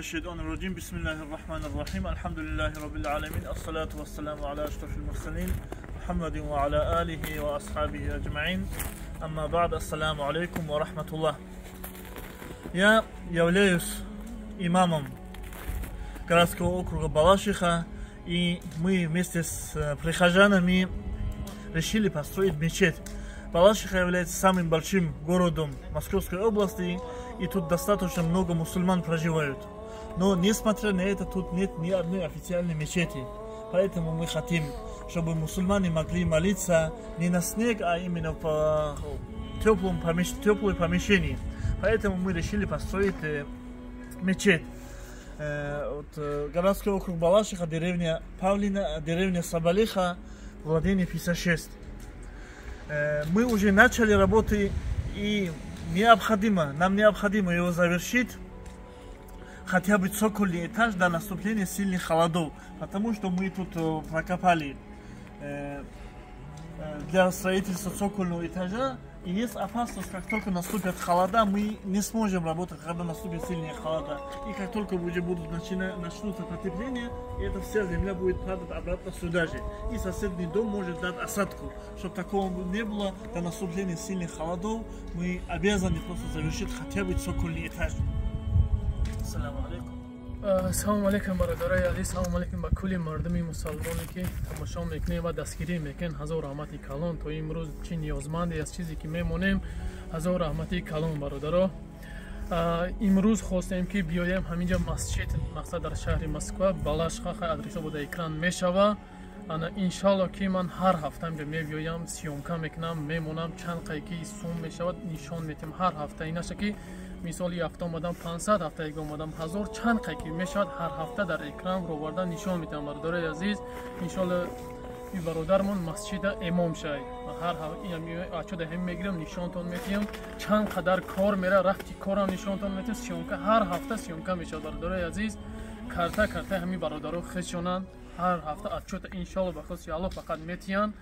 Mineşşeytanirracim. Bismillahirrahmanirrahim. Elhamdülillahi Rabbil alemin. Esselatu vesselamu ala eşrefil murselin. Muhammedin ve ala alihi ve ashabihi ecma'in. Amma ba'd. Esselamu aleyküm ve rahmetullah. Я являюсь имамом городского округа Балашиха, и мы вместе с прихожанами решили построить мечеть. Балашиха является самым большим городом Московской области, и тут достаточно много мусульман проживают. Но несмотря на это, тут нет ни одной официальной мечети. Поэтому мы хотим, чтобы мусульмане могли молиться не на снег, а именно в теплом помещении. Поэтому мы решили построить мечеть. Городской округ Балашиха, деревня Павлина, деревня Сабалиха, владение 56. Мы уже начали работы, и нам необходимо его завершить хотя бы цокольный этаж до наступления сильных холодов, потому что мы тут прокопали для строительства цокольного этажа, и есть опасность, как только наступят холода, мы не сможем работать, когда наступят сильные холода. И как только уже начнутся потепления, эта вся земля будет падать обратно сюда же. И соседний дом может дать осадку. Чтобы такого не было, до наступления сильных холодов, мы обязаны просто завершить хотя бы цокольный этаж. Ассаламу алейкум. Салому алейкум, бародарай азиз, салому алейкум ба кулли мардуми мусалмоне ки тамошо мекунем ва дастгирӣ мекунем. Ҳазор раҳмати калон. То имрӯз чӣ ниёзманде аз чизе ки мемонем, ҳазор раҳмати калон бародаро. Имрӯз хостем ки биёем ҳаминҷа масҷид, мақсад дар шаҳри Москва, Балашиха, адресо буда экран мешава. Ана иншалло ки ман ҳар ҳафта инҷа мебиёям, сиёмка мекунам, мемонам, чанд қайки сум мешавад, нишон метем ҳар ҳафта. Инаша ки мисоли ҳафта омадам 500, ҳафтаега омадам 1000, чанд қайки мешавад, ҳар ҳафта дар экран роварда нишон метам. Бародари азиз, иншалло и бародармон масҷида эмом шай. Ҳар ачода ҳам мегирам, нишонтон метиҳам, чанд қадар кор мера, рафти корам нишонтон метиҳам, сиёмка ҳар ҳафта сиёмка мешавад. Бародари азиз, карта ҳамин бародаро хишонанд, ҳар ҳафта ачода иншалло ба хоси Аллоҳ фақат метиҳанд.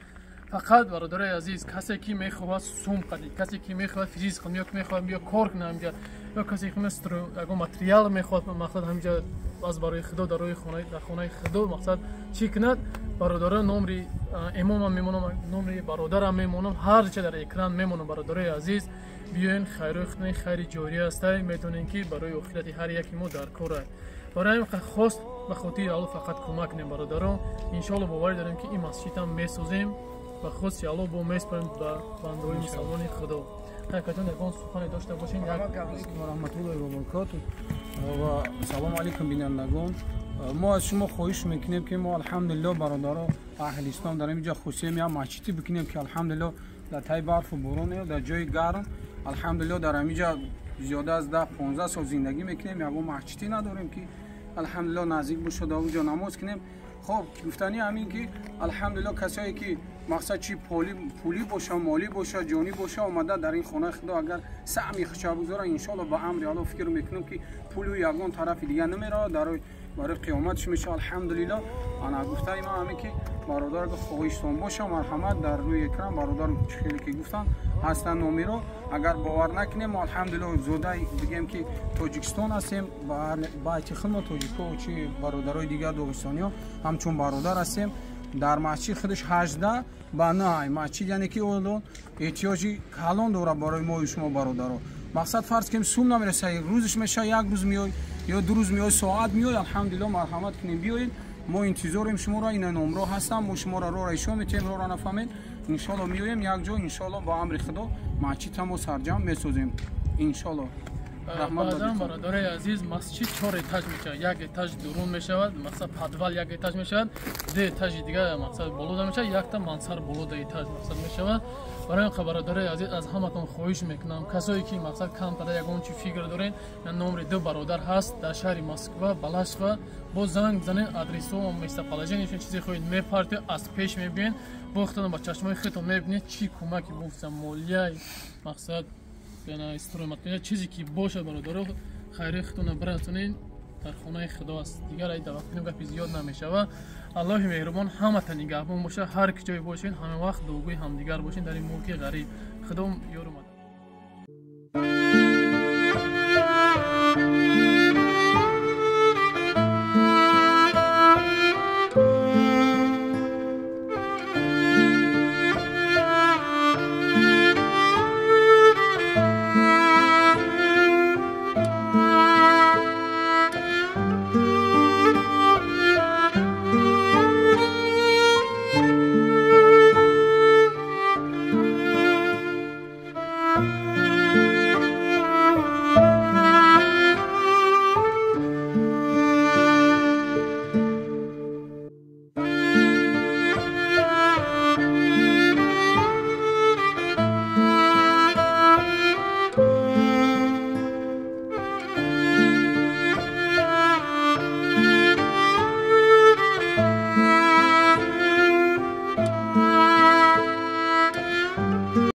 Фақат бародари азиз, касе ки мехоҳад сум қадид, касе ки мехоҳад физ қадид, ё ки мехоҳад биё кор кунад ҳамҷа, ё касе ки ягон материал мехоҳад, мақсад ҳамҷа аз барои худо дар роҳи хонаи худо мақсад чӣ кунад, бародаро номри эмомам мемонам, номри бародарам мемонам, ҳар ча дар экран мемонам. Бародари азиз, биёин хайрои худои хайри ҷория астай, медонем ки барои охирати ҳар яки мо дар кор аст. Барои ҳамин хост ба хотири Аллоҳ фақат кӯмак кунем бародаро. Иншалло боварӣ дорем ки ин масҷидам месозем, ба хоси Аллоҳ бо меспарем ба бандаҳои мусалмони худо. Ҳақиқатан ягон сухане дошта бошем. Раҳматуллоҳи ва баракатуҳ ва салому алейкум бинандагон. мо аз шумо хоҳиш мекунем ки мо алҳамдулиллоҳ бародаро аҳли ислом дар инҷа хусем як масҷиди бикунем ки алҳамдулиллоҳ дар таи барфу борон дар ҷои гарм алҳамдулиллоҳ дар инҷа зиёда аз 10-15 сол зиндагӣ мекунем, ягон масҷиди надорем ки алҳамдулиллоҳ наздик бошад онҷо намоз кунем. خب گفتنی همین که الحمدلله کسایی که مقصد چی پولی باشه، مالی باشه، جانی باشه آمده در این خانه خدا اگر سهمی خشب بگذاره انشالله با امر الله فکر میکنم که پول یگان طرف دیگه نمیره، برای قیامتش میشه. الحمدلله انا گفتنی ما همین که برادر که خواهشتون باشه مرحمت در روی اکرام برادر خیلی که گفتن هستن نمیرو، اگر باور نکنیم الحمدلله زوده بگیم که تاجیکستان هستیم، با خدمت تاجیکا و چی برادرای دیگه داغستانیا همچون برادر هستیم. در مسجد خودش 18 بنای مسجد یعنی که اون احتیاجی کلان داره برای ما و شما برادرها. مقصد فرض کنیم سوم نمیرسه، یک روزش میشه، یک روز میای یا دو روز میای، ساعت میای، الحمدلله مرحمت کنیم بیاین. ما انتظاریم شما را، این نمره هستم، ما شما را ایشون میتیم را نفهمید. ان شاء الله میایم یک جا ان شاء الله با امر خدا مسجد هم سرجم میسازیم ان شاء الله. баъдан бародари азиз, масҷид 4 этаж мешавад, як этаж дурун мешавад, мақсад подвал як этаж мешавад, ду этажи дига мақсад болода мешавад, якта мансар болода этаж мақсад мешавад. барои ин бародари азиз, аз ҳаматон хоҳиш мекунам, касое ки мақсад камтада ягон чи фикр доред, номри ду бародар ҳаст дар шаҳри Москва, Балашиха, бо занг занен, адресо местоположение чизе хоҳед мепартед, аз пеш мебинед, бо худтон ба чашмои худтон мебинед чӣ кӯмаки буфта молияи мақсад истроимат чизе ки боша бародаро хайри худтона бирасонед дар хонаи худо аст. Дигар ай дават кунем гапи зиёд намешава. Аллоҳи меҳрубон ҳамата нигаҳбон боша, ҳар киҷое бошед, ҳама вақт дуогӯи ҳамдигар бошед дар ин мулки ғариб. Худо ёру мадад. الله.